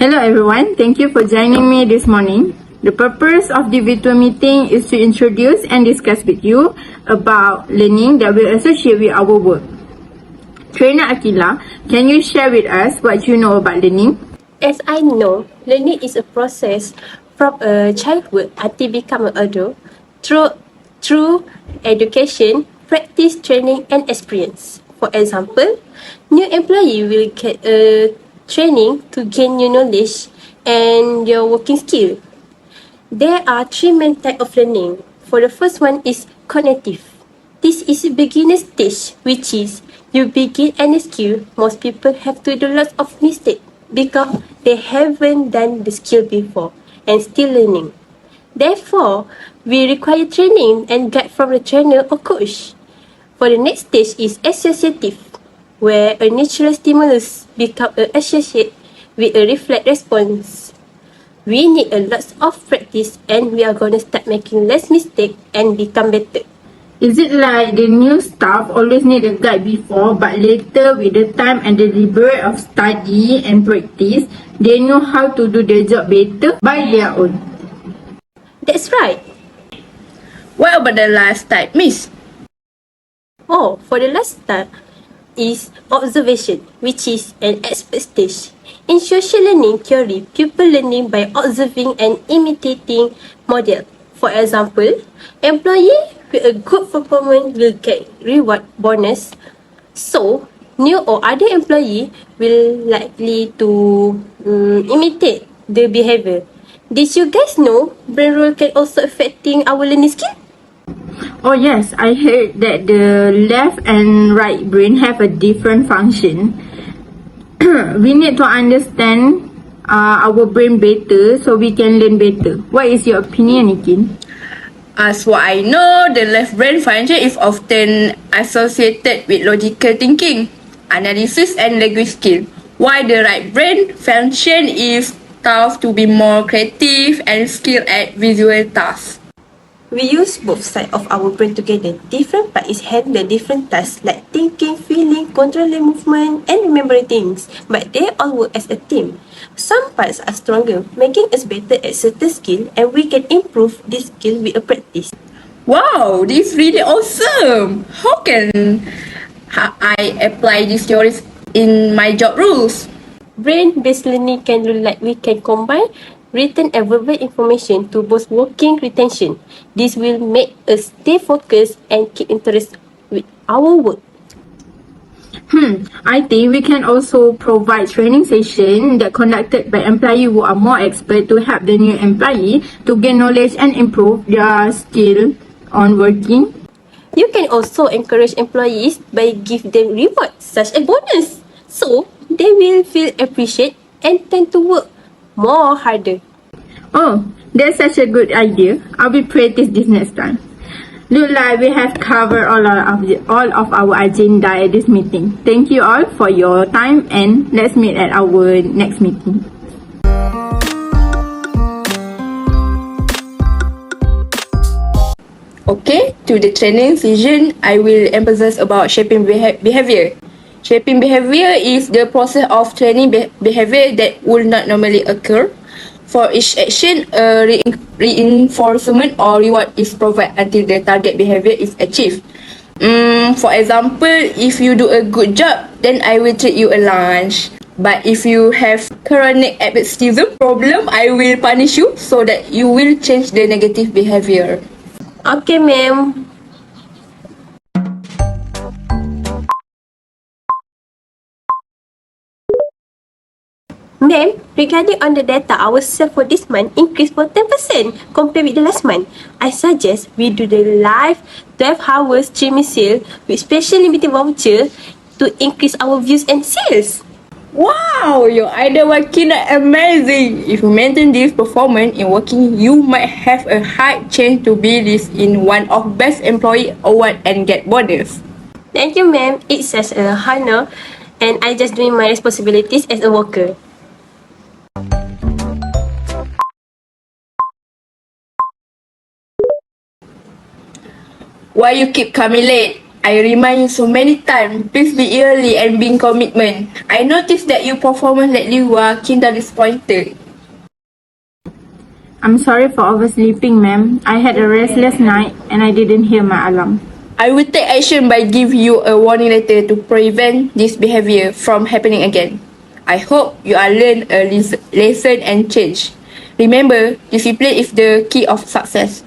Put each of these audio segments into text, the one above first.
Hello everyone, thank you for joining me this morning. The purpose of the virtual meeting is to introduce and discuss with you about learning that will associate with our work. Trainer Akila, can you share with us what you know about learning? As I know, learning is a process from a childhood until become an adult through education, practice, training, and experience. For example, new employee will get a training to gain new knowledge and your working skill. There are three main types of learning. For the first one is cognitive. This is a beginner stage, which is you begin any skill. Most people have to do lots of mistakes because they haven't done the skill before and still learning. Therefore, we require training and guide from the trainer or coach. For the next stage is associative, where a natural stimulus becomes an associate with a reflex response. We need a lot of practice and we are going to start making less mistakes and become better. Is it like the new staff always need a guide before, but later with the time and the labor of study and practice, they know how to do the job better by their own? That's right. What about the last type, Miss? Oh, for the last type is observation, which is an expert stage. In social learning theory, people learning by observing and imitating model. For example, employee with a good performance will get reward bonus. So, new or other employee will likely to imitate the behavior. Did you guys know brain role can also affecting our learning skill? Oh yes, I heard that the left and right brain have a different function. We need to understand our brain better so we can learn better. What is your opinion, Nikin? As what I know, the left brain function is often associated with logical thinking, analysis and language skill, while the right brain function is thought to be more creative and skilled at visual tasks. We use both sides of our brain together. Different parts handle different tasks like thinking, feeling, controlling movement, and remembering things. But they all work as a team. Some parts are stronger, making us better at certain skill, and we can improve this skill with a practice. Wow, this is really awesome! How can I apply these theories in my job roles? Brain-based learning can look like we can combine written and verbal information to boost working retention. This will make us stay focused and keep interest with our work. I think we can also provide training sessions that conducted by employees who are more expert to help the new employee to gain knowledge and improve their skill on working. You can also encourage employees by give them rewards such as bonus. So, they will feel appreciated and tend to work more harder. Oh, that's such a good idea. I will practice this next time. Look like we have covered all of our agenda at this meeting. Thank you all for your time and let's meet at our next meeting. Okay, to the training session, I will emphasize about shaping behavior. Shaping behavior is the process of training behavior that would not normally occur. For each action, a reinforcement or reward is provided until the target behavior is achieved. For example, if you do a good job, then I will treat you a lunch. But if you have chronic absenteeism problem, I will punish you so that you will change the negative behavior. Okay, ma'am. Ma'am, regarding on the data, our sale for this month increased for 10% compared with the last month. I suggest we do the live 12 hours streaming sale with special limited voucher to increase our views and sales. Wow, your idea working amazing. If you maintain this performance in working, you might have a high chance to be listed in one of best employee award and get bonus. Thank you, ma'am. It's such an honor and I just doing my responsibilities as a worker. Why you keep coming late? I remind you so many times, please be early and be in commitment. I noticed that your performance lately were kinda disappointed. I'm sorry for oversleeping, ma'am. I had a restless night and I didn't hear my alarm. I will take action by giving you a warning letter to prevent this behavior from happening again. I hope you are learn a lesson and change. Remember, discipline is the key of success.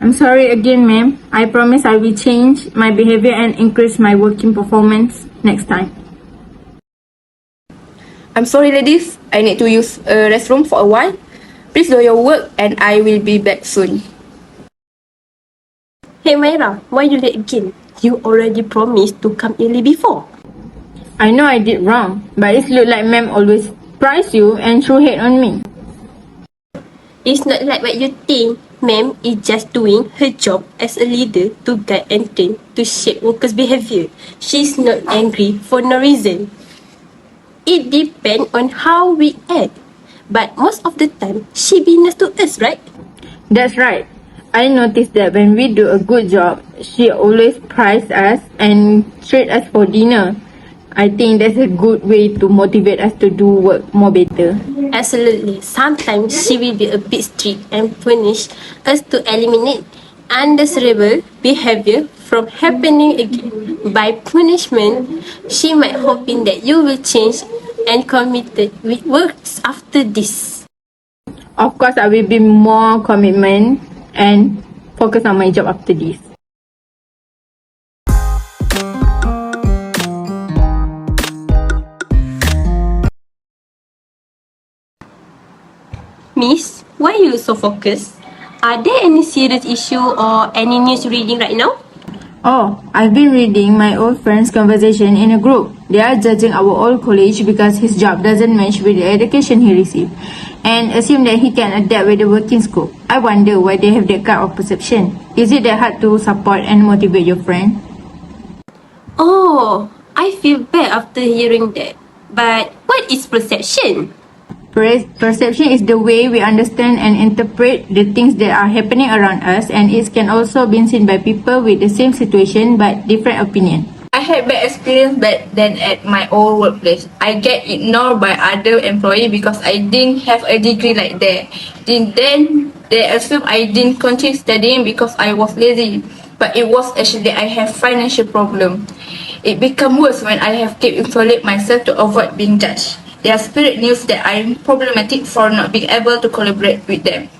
I'm sorry again, ma'am. I promise I will change my behavior and increase my working performance next time. I'm sorry, ladies. I need to use a restroom for a while. Please do your work and I will be back soon. Hey Myra, why you late again? You already promised to come early before. I know I did wrong, but it looked like ma'am always prize you and threw hate on me. It's not like what you think. Ma'am is just doing her job as a leader to guide and train to shape workers' behavior. She's not angry for no reason. It depends on how we act. But most of the time, she be nice to us, right? That's right. I noticed that when we do a good job, she always prizes us and treats us for dinner. I think that's a good way to motivate us to do work more better. Absolutely. Sometimes she will be a bit strict and punish us to eliminate undesirable behavior from happening again. By punishment, she might hoping that you will change and committed with works after this. Of course, I will be more commitment and focus on my job after this. Miss, why you look so focused? Are there any serious issue or any news reading right now? Oh, I've been reading my old friend's conversation in a group. They are judging our old college because his job doesn't match with the education he received and assume that he can adapt with the working scope. I wonder why they have that kind of perception. Is it that hard to support and motivate your friend? Oh, I feel bad after hearing that. But what is perception? Perception is the way we understand and interpret the things that are happening around us, and it can also be seen by people with the same situation but different opinion. I had bad experience back then at my old workplace. I get ignored by other employees because I didn't have a degree like that. Then they assumed I didn't continue studying because I was lazy. But it was actually I have financial problem. It became worse when I have kept isolate myself to avoid being judged. Their spirit knew that I am problematic for not being able to collaborate with them.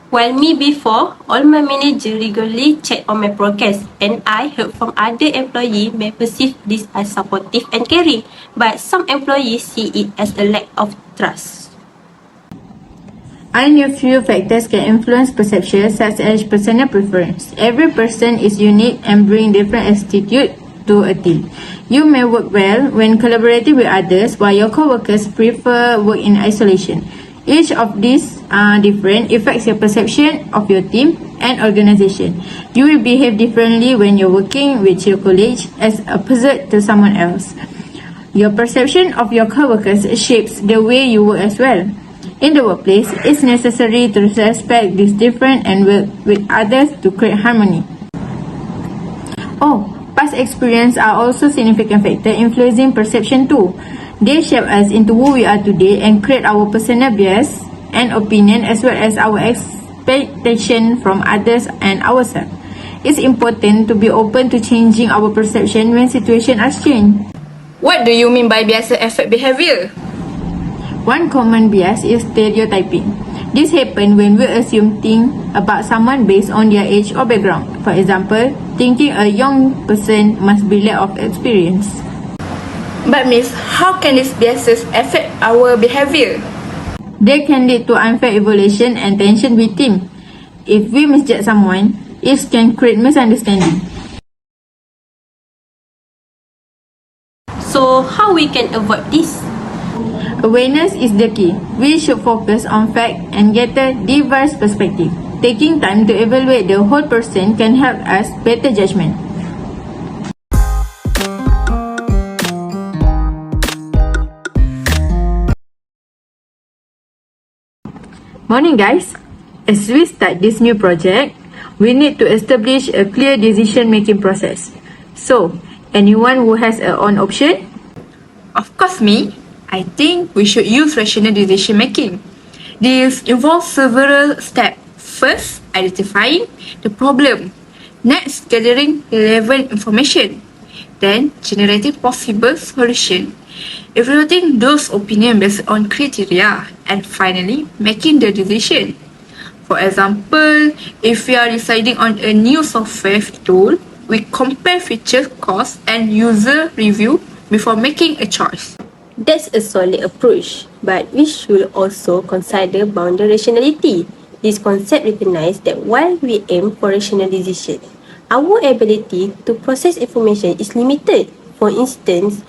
While me before, all my manager regularly check on my progress and I heard from other employees may perceive this as supportive and caring, but some employees see it as a lack of trust. I knew few factors can influence perception such as personal preference. Every person is unique and bring different attitude to a team. You may work well when collaborating with others while your co-workers prefer work in isolation. Each of these different affects your perception of your team and organization. You will behave differently when you're working with your colleagues as opposite to someone else. Your perception of your co-workers shapes the way you work as well. In the workplace, it's necessary to respect this difference and work with others to create harmony. Oh, past experience are also significant factor influencing perception too. They shape us into who we are today and create our personal bias and opinion as well as our expectation from others and ourselves. It's important to be open to changing our perception when situations are changed. What do you mean by bias affect behavior? One common bias is stereotyping. This happens when we assume things about someone based on their age or background. For example, thinking a young person must be lack of experience. But Miss, how can these biases affect our behavior? They can lead to unfair evaluation and tension with team. If we misjudge someone, it can create misunderstanding. So how we can avoid this? Awareness is the key. We should focus on fact and get a diverse perspective. Taking time to evaluate the whole person can help us better judgment. Morning guys. As we start this new project, we need to establish a clear decision-making process. So, anyone who has a on option? Of course, me. I think we should use rational decision making. This involves several steps. First, identifying the problem. Next, gathering relevant information. Then, generating possible solution. Evaluating those opinions based on criteria. And finally, making the decision. For example, if we are deciding on a new software tool, we compare features, cost, and user review before making a choice. That's a solid approach, but we should also consider boundary rationality. This concept recognizes that while we aim for rational decision, our ability to process information is limited. For instance,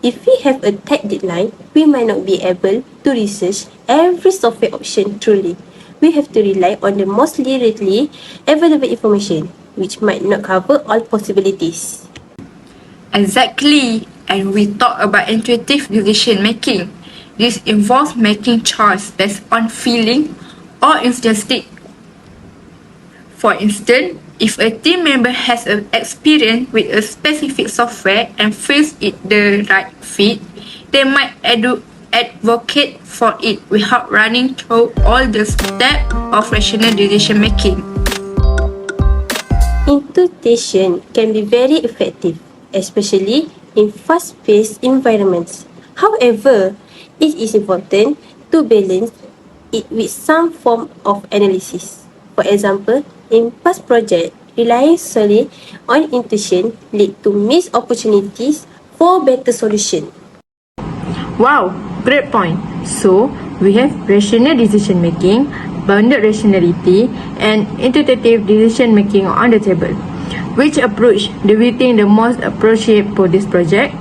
if we have a tight deadline, we might not be able to research every software option truly. We have to rely on the most readily available information, which might not cover all possibilities. Exactly. And we talk about intuitive decision making. This involves making choice based on feeling or instinct. For instance, if a team member has an experience with a specific software and feels it the right fit, they might advocate for it without running through all the steps of rational decision making. Intuition can be very effective, especially in fast-paced environments. However, it is important to balance it with some form of analysis. For example, in past projects, relying solely on intuition lead to missed opportunities for better solution. Wow, great point. So, we have rational decision making, bounded rationality, and intuitive decision making on the table. Which approach do we think the most appropriate for this project?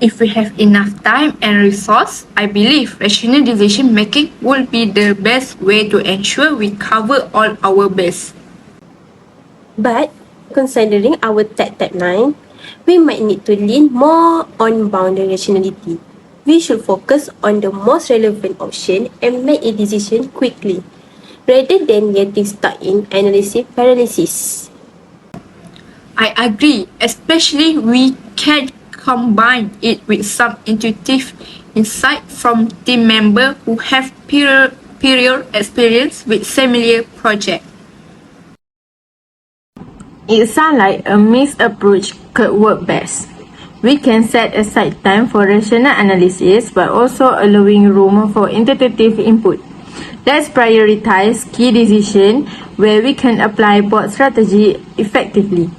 If we have enough time and resource, I believe rational decision making will be the best way to ensure we cover all our bases. But, considering our tight timeline, we might need to lean more on boundary rationality. We should focus on the most relevant option and make a decision quickly, rather than getting stuck in analysis paralysis. I agree, especially we can combine it with some intuitive insight from team members who have prior experience with similar projects. It sounds like a mixed approach could work best. We can set aside time for rational analysis but also allowing room for intuitive input. Let's prioritize key decisions where we can apply both strategy effectively.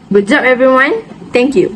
Good job everyone. Thank you.